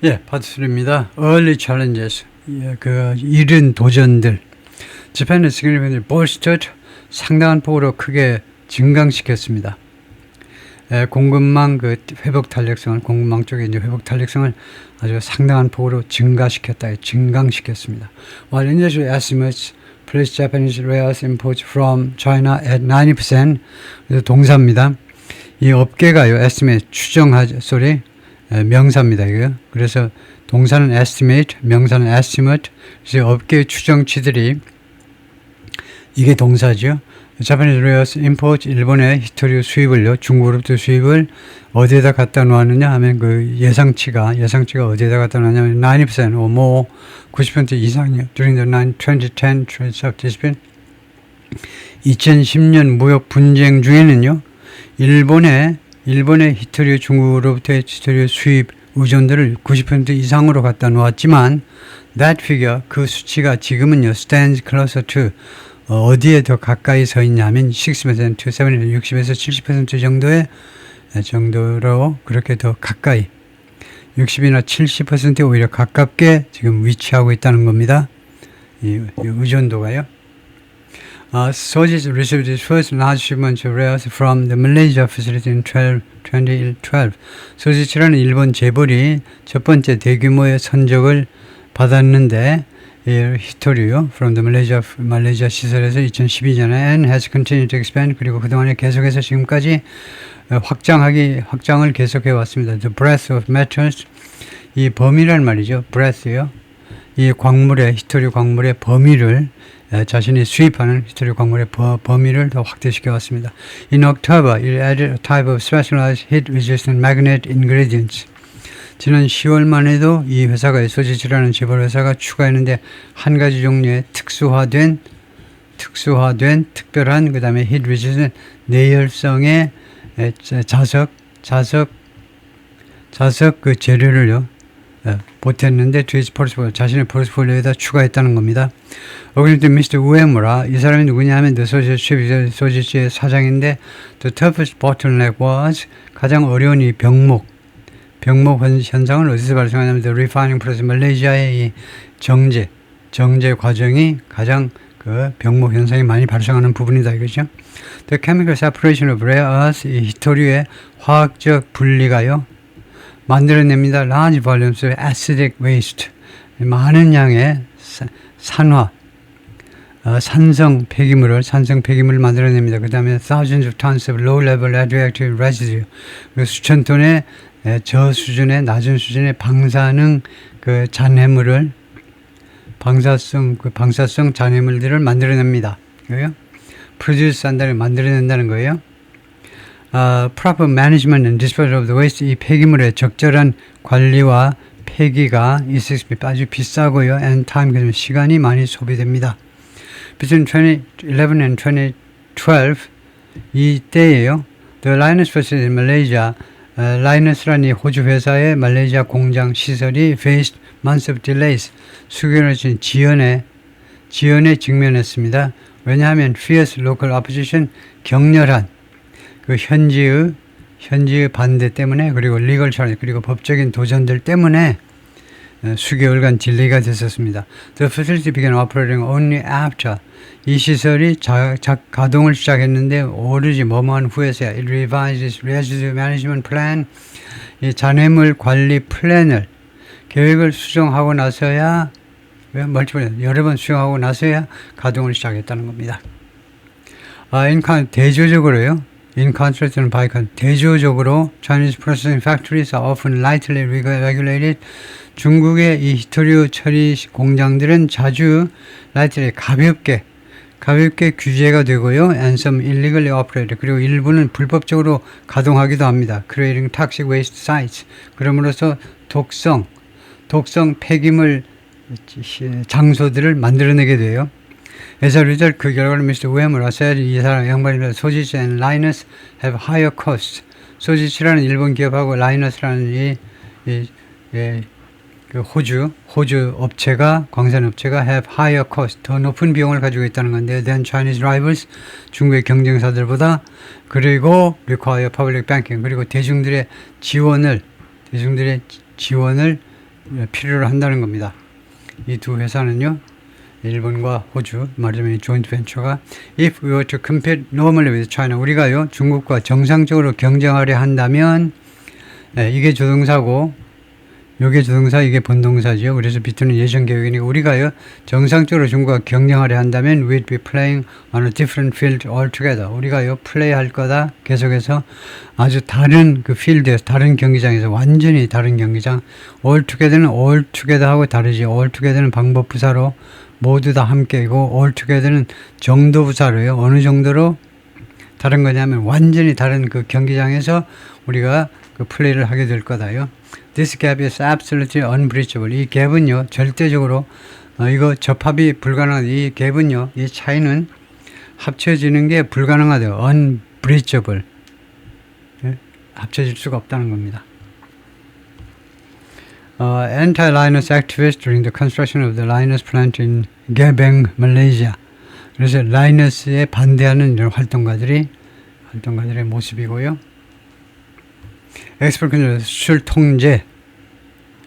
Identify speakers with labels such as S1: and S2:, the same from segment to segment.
S1: 예, 파트3입니다. Early challenges. 예, 이른 도전들. Japan is significantly bolstered. 상당한 폭으로 크게 증강시켰습니다. 공급망 회복 탄력성을, 공급망 쪽에 이제 회복 탄력성을 아주 상당한 폭으로 증강시켰습니다. While industry estimates place Japanese rare earth imports from China at 90%. 그래서 동사입니다. 이 업계가요, estimate, 명사입니다, 이거. 그래서 동사는 estimate, 명사는 estimate. 그래서 업계의 추정치들이, 이게 동사죠. Japanese rare earth import, 일본의 히토류 수입을요, 중국으로부터 수입을 어디에다 갖다 놓았느냐 하면 예상치가 어디에다 갖다 놓았냐면 90% or more, 90% 이상이요. During the 2010 trade dispute, 2010년 무역 분쟁 중에는요, 일본의 히토류, 중국으로부터의 히토류 수입 의존도를 90% 이상으로 갖다 놓았지만, that figure, 그 수치가 지금은요, stands closer to, 어디에 더 가까이 서 있냐면 60%, 70%, 60에서 70% 정도로 그렇게 더 가까이, 60이나 70%에 오히려 가깝게 지금 위치하고 있다는 겁니다. 이 의존도가요. Sojitz received its first large shipment of rare earths from the Malaysia facility in 2012. 소지츠라는 일본 재벌이 첫 번째 대규모의 선적을 받았는데, 히토류요, from the Malaysia 시설에서 2012년에 and has continued to expand. 그리고 그동안에 계속해서 지금까지 확장을 계속해 왔습니다. The breadth of metals, 이 범위란 말이죠. breadth요. 이 히토류 광물의 범위를, 자신이 수입하는 히토류 광물의 범위를 더 확대시켜 왔습니다. In October, it added a type of specialized heat-resistant magnet ingredients. 지난 10월만 해도 이 회사가, 소지치라는 재벌 회사가 추가했는데, 한 가지 종류의 특수화된 특별한, 그 다음에 heat-resistant, 내열성의 자석 재료를요, 보탰는데, 자신의 포트폴리오에다 추가했다는 겁니다. According to Mr. Uemura, 이 사람이 누구냐 하면 소지치의 사장인데, the toughest bottleneck was, 가장 어려운 이 병목 현상은 어디서 발생하냐면, the refining process, 말레이시아의 이 정제 과정이 가장 병목 현상이 많이 발생하는 부분이다, 이거죠. The chemical separation of rare earth, 이 히토류의 화학적 분리가요, 만들어냅니다. large volumes of acidic waste, 많은 양의 산성 폐기물을 만들어냅니다. 그 다음에 thousands of tons of low-level radioactive residue, 수천 톤의 낮은 수준의 방사능 잔해물을, 방사성 잔해물들을 만들어냅니다. produce 한다는, 만들어낸다는 거예요. Proper management and disposal of the waste, 이 폐기물의 적절한 관리와 폐기가 아주 비싸고요. and time, 그래서 시간이 많이 소비됩니다. Between 2011 and 2012, 이때에요, the Linus facility in Malaysia, 라이너스라는 호주 회사의 말레이시아 공장 시설이 faced months of delays, 수개월의 지연에 직면했습니다. 왜냐하면 fierce local opposition, 격렬한 현지의 반대 때문에, 그리고 legal challenge, 그리고 법적인 도전들 때문에 수개월간 딜레이가 됐었습니다. The facility began operating only after, 이 시설이 가동을 시작했는데 오로지 뭐뭐한 후에서야. It revised its residue management plan, 이 잔해물 관리 플랜을, 계획을 수정하고 나서야, 여러 번 수정하고 나서야 가동을 시작했다는 겁니다. 대조적으로요, in contrast to by 대조적으로 Chinese processing factories are often lightly regulated. 중국의 이 히토류 처리 공장들은 자주 lightly, 가볍게 규제가 되고요. and some illegally operated, 그리고 일부는 불법적으로 가동하기도 합니다. creating toxic waste sites, 그럼으로써 독성 폐기물 장소들을 만들어내게 돼요. As a result, 그 결과로 Mr. Uemura said, 이 사람 양반이라 소지치 and Linus have higher costs. 소지치라는 일본 기업하고 라이너스라는 호주 업체가, 광산 업체가 have higher cost, 더 높은 비용을 가지고 있다는 건데, than Chinese rivals, 중국의 경쟁사들보다. 그리고 require public banking, 그리고 대중들의 지원을 필요로 한다는 겁니다. 이 두 회사는요, 일본과 호주, 말하자면 이 조인트 벤처가 if we were to compete normally with China, 우리가요 중국과 정상적으로 경쟁하려 한다면 이게 조동사고 요게 조동사, 이게 본동사죠. 그래서 비트는 예전 계획이니까 우리가요 정상적으로 중국과 경쟁하려 한다면 we'd be playing on a different field altogether. 우리가요 플레이할 거다. 계속해서 아주 다른 그 필드에서, 다른 경기장에서, 완전히 다른 경기장. altogether는 altogether하고 다르지. altogether는 방법 부사로 모두 다 함께이고 altogether는 정도 부사로요. 어느 정도로 다른 거냐면 완전히 다른 그 경기장에서 우리가 그 플레이를 하게 될 거다요. This gap is absolutely unbridgeable. 이 갭은요, 절대적으로, 이거 접합이 불가능하다. 이 갭은요, 이 차이는 합쳐지는 게 불가능하대요. unbridgeable. 예? 합쳐질 수가 없다는 겁니다. Anti-Linus activists during the construction of the Linus plant in Gebeng, Malaysia. 그래서 라이너스에 반대하는 이런 활동가들의 모습이고요. 엑스포트 컨트롤, 수출 통제.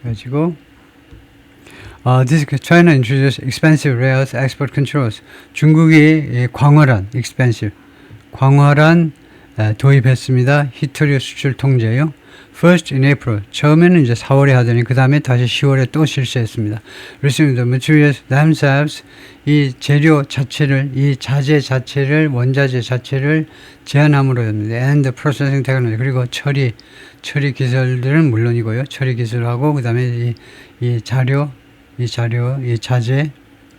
S1: 가지고 this China introduced expensive rare earth export controls. 중국이 광활한 도입했습니다. 히토류 수출 통제요. First in April. 처음에는 이제 4월에 하더니 그 다음에 다시 10월에 또 실시했습니다. Receiving the materials themselves. 이 재료 자체를, 이 자재 자체를, 원자재 자체를 제한함으로 됩니다. And the processing technology. 그리고 처리 기술들은 물론이고요. 처리 기술하고 그 다음에 이 자재,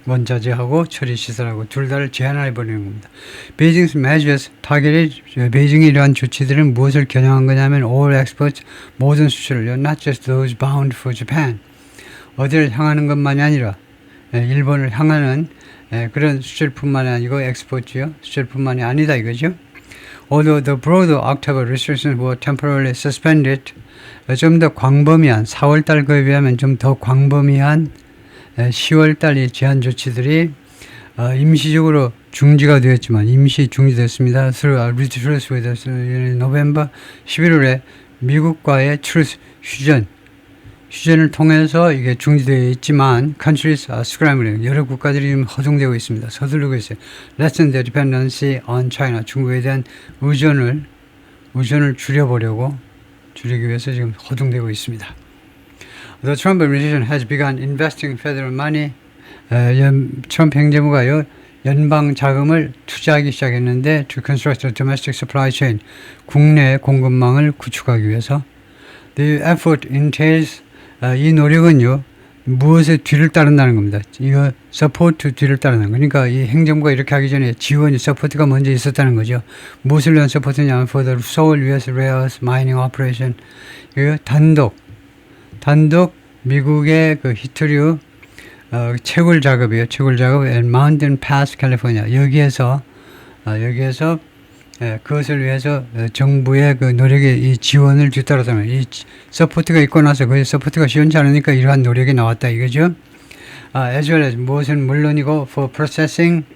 S1: 원자재하고 처리 시설하고 둘 다를 제한해 버리는 겁니다. Beijing's measures targeted. 베이징이 이러한 조치들은 무엇을 겨냥한 거냐면 all exports, 모든 수출을요. Not just those bound for Japan. 어디를 향하는 것만이 아니라 일본을 향하는 그런 수출뿐만이 아니고 엑스포트요. 수출뿐만이 아니다 이거죠. Although the broader October restrictions were temporarily suspended, 좀 더 광범위한 4월달 거에 비하면 좀 더 광범위한 10월달 이 제한 조치들이 임시적으로 중지가 되었지만 임시 중지됐습니다. Through a truce with November 11월에 미국과의 truce 휴전을 통해서 이게 중지되어 있지만 countries are scrambling. 여러 국가들이 지금 허둥대고 있습니다. 서두르고 있어요. Lessen their dependency on China. 중국에 대한 의존을 줄이기 위해서 지금 허둥대고 있습니다. The Trump administration has begun investing federal money. 트럼프 행정부가요 연방 자금을 투자하기 시작했는데 to construct a domestic supply chain. 국내 공급망을 구축하기 위해서. The effort entails. 이 노력은요 무엇의 뒤를 따른다는 겁니다. 이거 서포트 뒤를 따르는 그러니까 이 행정부가 이렇게 하기 전에 지원이 서포트가 먼저 있었다는 거죠. 무엇을 위한 서포트냐면 for the Seoul U.S. Rare Earth Mining Operation. 이거 단독 미국의 그 히토류 채굴 작업이에요. 채굴 작업 and Mountain Pass, California. 여기에서 그것을 위해서 정부의 그 노력에 이 지원을 뒤따라서는 이 서포트가 있고 나서 그 서포트가 시원치 않으니까 이러한 노력이 나왔다 이거죠. as well as 무엇은 물론이고 for processing.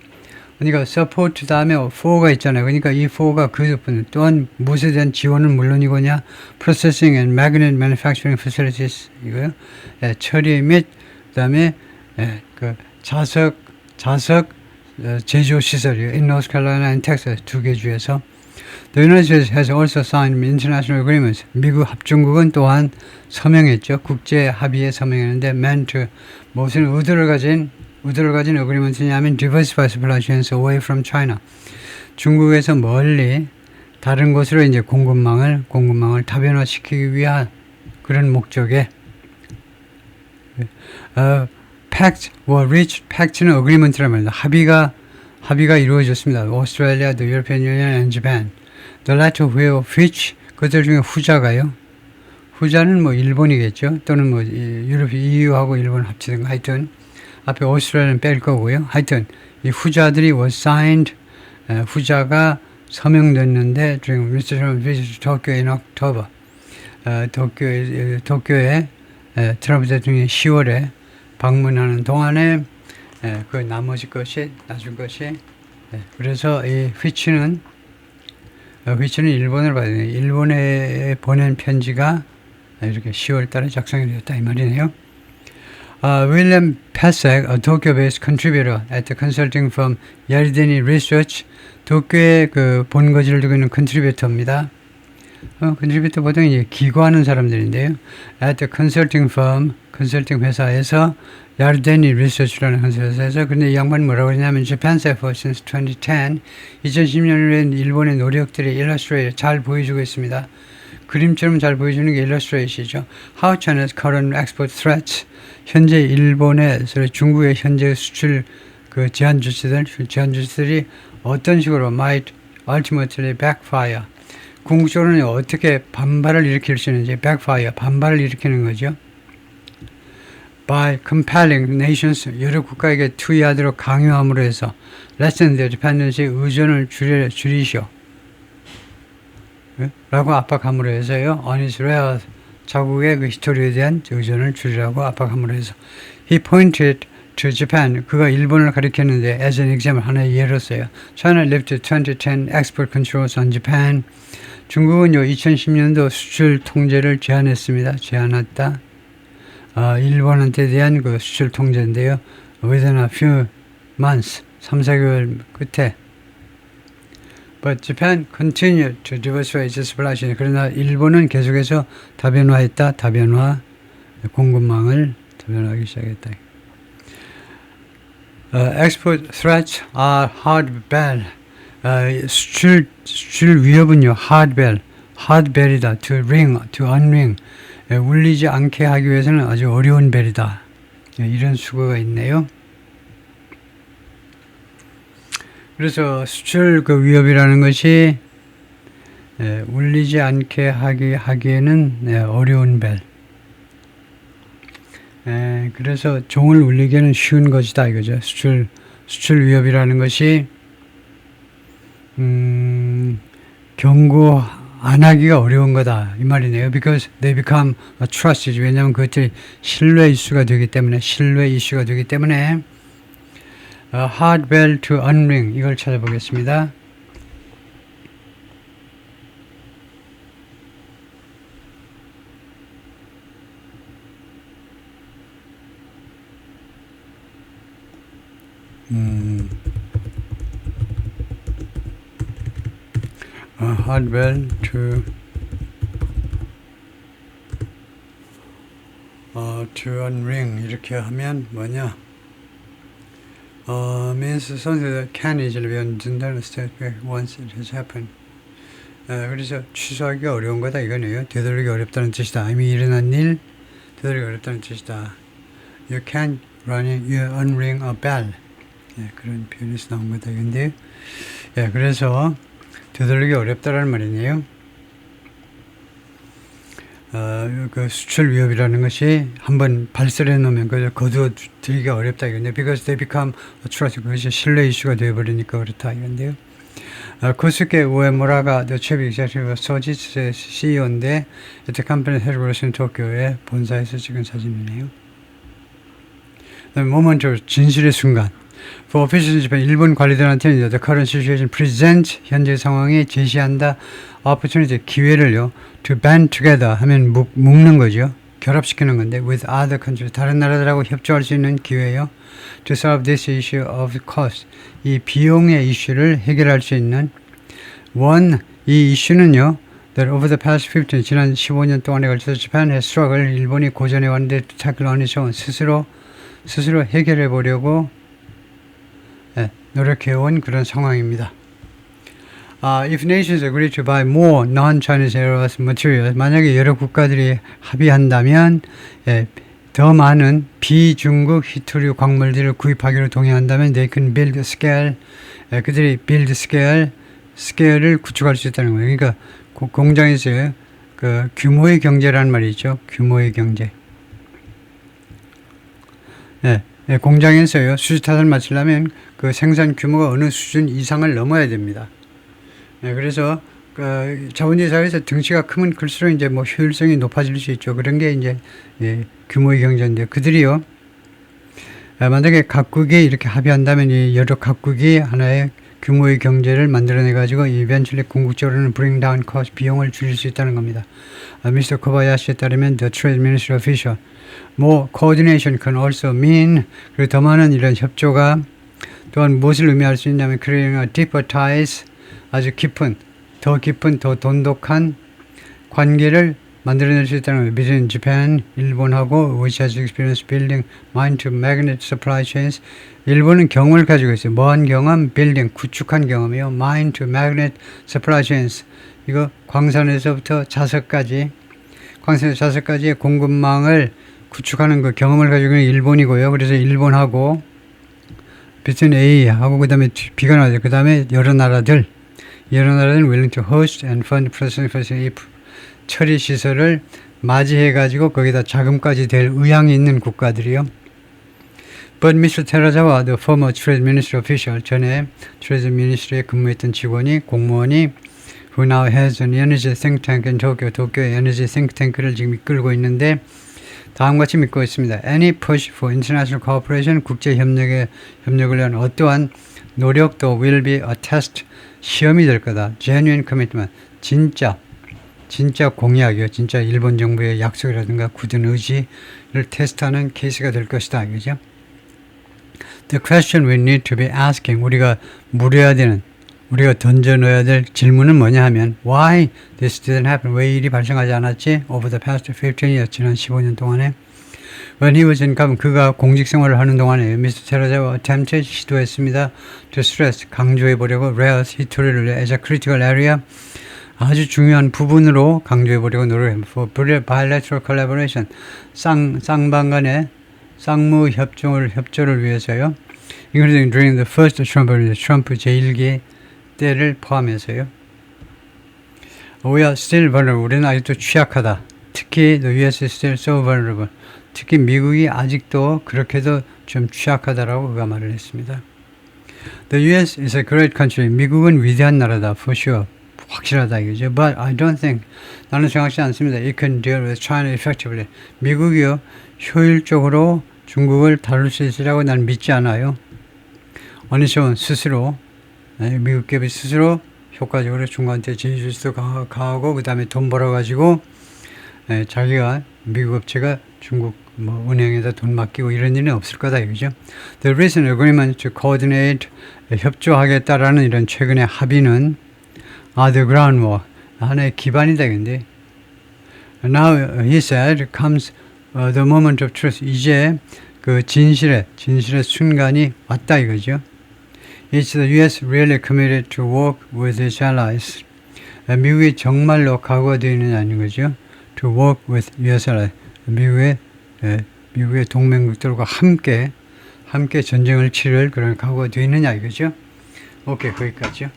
S1: 그러니까 support 다음에 for가 있잖아요. 그러니까 이 for가 그 또한 무엇에 대한 지원은 물론이고냐 processing and magnet manufacturing facilities 이거요. 처리 및 그다음에 그 자석 제조 시설이요. In North Carolina and Texas 두 개 주에서 The United States has also signed international agreements. 미국 합중국은 또한 서명했죠. 국제 합의에 서명했는데 meant to 무슨 의도를 가진 agreement이냐면 diversify supply chains away from China. 중국에서 멀리 다른 곳으로 이제 공급망을 다변화시키기 위한 그런 목적에 Pact were reached. Pact는 agreement란 말입니다. 합의가 이루어졌습니다. Australia, the European Union, and Japan. The latter which 그들 중에 후자가요. 후자는 뭐 일본이겠죠. 또는 뭐 유럽 EU하고 일본 합치든 거 하여튼 앞에 오스트레일리아는 뺄 거고요. 하여튼 이 후자들이 was signed. 후자가 서명됐는데 during Mr. Trump visit to Tokyo in October. 도쿄에 트럼프 대통령이 10월에 방문하는 동안에 그 나머지 것이 그래서 이 which는 일본을 봐야 돼요. 일본에 보낸 편지가 이렇게 10월 달에 작성이 되었다 이 말이네요. William Pasek, a Tokyo-based contributor at the consulting firm Yardeni Research, 도쿄에 그 본거지를 두고 있는 컨트리뷰터입니다. 컨트리뷰터 보통 이제 기고하는 사람들인데요. At the consulting firm, 컨설팅 회사에서 야르데니 리서치라는 회사에서 근데 이 양반이 뭐라고 했냐면 Japan's effort since 2010, 2010년에 일본의 노력들이 illustrate 잘 보여주고 있습니다. 그림처럼 잘 보여주는 게 illustrate이죠. How China's current export threats, 현재 일본의 중국의 현재 수출 그 제한 조치들이 어떤 식으로 might ultimately backfire. 궁극적으로는 어떻게 반발을 일으킬 수 있는지 backfire, 반발을 일으키는 거죠. By compelling nations, 여러 국가에게 투여하도록 강요함으로 해서 lessen their dependency, 의존을 줄이시오. 라고 압박함으로 해서요. On Israel, 자국의 그 히스토리에 대한 의존을 줄이라고 압박함으로 해서 He pointed to Japan, 그가 일본을 가리켰는데 as an example, 하나의 예로서요. China lifted 2010 export controls on Japan. 중국은요 2010년도 수출 통제를 제한했습니다. 제한했다. 일본한테 대한 그 수출 통제인데요. Within a few months, 3-4개월 끝에. But Japan continued to diversify its supply chain. 그러나 일본은 계속해서 다변화했다. 다변화, 공급망을 다변화하기 시작했다. Export threats are hard bell. 수출 위협은요, hard bell이다. To ring, to unring. 울리지 않게 하기 위해서는 아주 어려운 벨이다. 이런 수거가 있네요. 그래서 수출 그 위협이라는 것이 울리지 않게 하기에는 어려운 벨. 그래서 종을 울리기에는 쉬운 것이다 이거죠. 수출 위협이라는 것이 경고 안 하기가 어려운 거다 이 말이네요. Because they become a trust issue. 왜냐하면 그것들이 신뢰 이슈가 되기 때문에 hard bell to unring 이걸 찾아보겠습니다. hard bell to unring 이렇게 하면 뭐냐? means something that can easily be undone once it has happened. 그래서 취소하기가 어려운 거다 이거네요. 되돌리기 어렵다는 뜻이다. 이미 일어난 일 되돌리기 어렵다는 뜻이다. You can't unring a bell. 그런 표현에서 나온 거다 이건데요. 그래서 되돌리기 어렵다라는 말이네요. 그 수출 위협이라는 것이 한번 발설해 놓으면 그걸 거두어 들기가 어렵다 이건데 because they become a trust, 그것이 신뢰 이슈가 되어버리니까 그렇다 이건데요. 코스케 우에모라가 the chief executive of Sojit's CEO인데 at the company headquarters in Tokyo의 본사에서 찍은 사진이네요. 모먼트 진실의 순간. For officials in Japan, 일본 관리들한테는 the current situation present 현재 상황에 제시한다 opportunity 기회를요 to band together 하면 묶는 거죠. 결합시키는 건데 with other countries 다른 나라들하고 협조할 수 있는 기회예요. To solve this issue of cost 이 비용의 이슈를 해결할 수 있는 이 이슈는요 that over the past 15 지난 15년 동안에 걸쳐서 Japan has struggled 일본이 고전해 왔는데 to tackle on its own 스스로 해결해 보려고 노력해온 그런 상황입니다. If nations agree to buy more non-Chinese rare earth materials, 만약에 여러 국가들이 합의한다면 더 많은 비중국 히토류 광물들을 구입하기로 동의한다면 they can build scale, 그들이 build scale을 구축할 수 있다는 거예요. 그러니까 공장에서 그 규모의 경제라는 말이 있죠. 규모의 경제. 공장에서요 수지타산을 마치려면 그 생산 규모가 어느 수준 이상을 넘어야 됩니다. 그래서 자본주의 사회에서 등치가 크면 클수록 이제 뭐 효율성이 높아질 수 있죠. 그런 게 이제 규모의 경제인데 그들이요 만약에 각국이 이렇게 합의한다면 이 여러 각국이 하나의 규모의 경제를 만들어내가지고 eventually 궁극적으로는 bring down cost 비용을 줄일 수 있다는 겁니다. 미스터 코바야시에 따르면 the trade ministry official more coordination can also mean 그리고 더 많은 이런 협조가 또한 무엇을 의미할 수 있냐면 creating a deeper ties 아주 깊은 더 돈독한 관계를 만들어낼 수 있다는 거예요. Between Japan, 일본하고 which has experienced building mine-to-magnet supply chains. 일본은 경험을 가지고 있어요. 뭐한 경험? building, 구축한 경험이요. mine-to-magnet supply chains. 이거 광산에서부터 자석까지의 공급망을 구축하는 그 경험을 가지고 있는 일본이고요. 그래서 일본하고 between A하고 그 다음에 B가 나오죠. 그 다음에 여러 나라들은 willing to host and fund processing facility 처리 시설을 맞이해가지고 거기다 자금까지 될 의향이 있는 국가들이요. But Mr. Terazawa, the former Trade Ministry official, 전에 Trade Ministry에 근무했던 공무원이 who now has an energy think tank in Tokyo, 도쿄의 에너지 think tank를 지금 이끌고 있는데 다음과 같이 믿고 있습니다. Any push for international cooperation, 국제 협력을 위한 어떠한 노력도 will be a test, 시험이 될 거다. Genuine commitment, 진짜 공약이요. 진짜 일본 정부의 약속이라든가 굳은 의지를 테스트하는 케이스가 될 것이다. 그죠? The question we need to be asking, 우리가 던져 넣어야 될 질문은 뭐냐 하면 Why this didn't happen? 왜 일이 발생하지 않았지? Over the past 15 years, 지난 15년 동안에 When he was in government, 그가 공직 생활을 하는 동안에 Mr. Terazawa attempted, 시도했습니다. To stress, 강조해보려고 rails, 히토리를 as a critical area, 아주 중요한 부분으로 강조해보려고 노력합니다. For bilateral collaboration, 쌍방 간의 쌍무 협조를 위해서요. Including during the first 트럼프 제1기 때를 포함해서요. We are still vulnerable. 우리는 아직도 취약하다. 특히 the US is still so vulnerable. 특히 미국이 아직도 그렇게도 좀 취약하다라고 그가 말을 했습니다. The US is a great country. 미국은 위대한 나라다. For sure. 확실하다 이거죠. But I don't think, 나는 생각하지 않습니다. It can deal with China effectively. 미국이요 효율적으로 중국을 다룰 수 있으라고 난 믿지 않아요. 어느 시원 스스로 미국 기업이 스스로 효과적으로 중국한테 제휴수도 가하고 그 다음에 돈 벌어가지고 자기가 미국 업체가 중국 은행에다 돈 맡기고 이런 일은 없을 거다 이거죠. The recent agreement to coordinate 협조하겠다라는 이런 최근의 합의는 the groundwork 하나의 기반이다 근데 now he said comes the moment of truth 이제 그 진실의 순간이 왔다 이거죠. It's the U.S. really committed to work with its allies. 미국이 정말로 각오가 되어 있는 아닌 거죠. To work with U.S. allies. 미국의 동맹국들과 함께 전쟁을 치를 그런 각오가 되어 있느냐 이거죠. 오케이 거기까지요.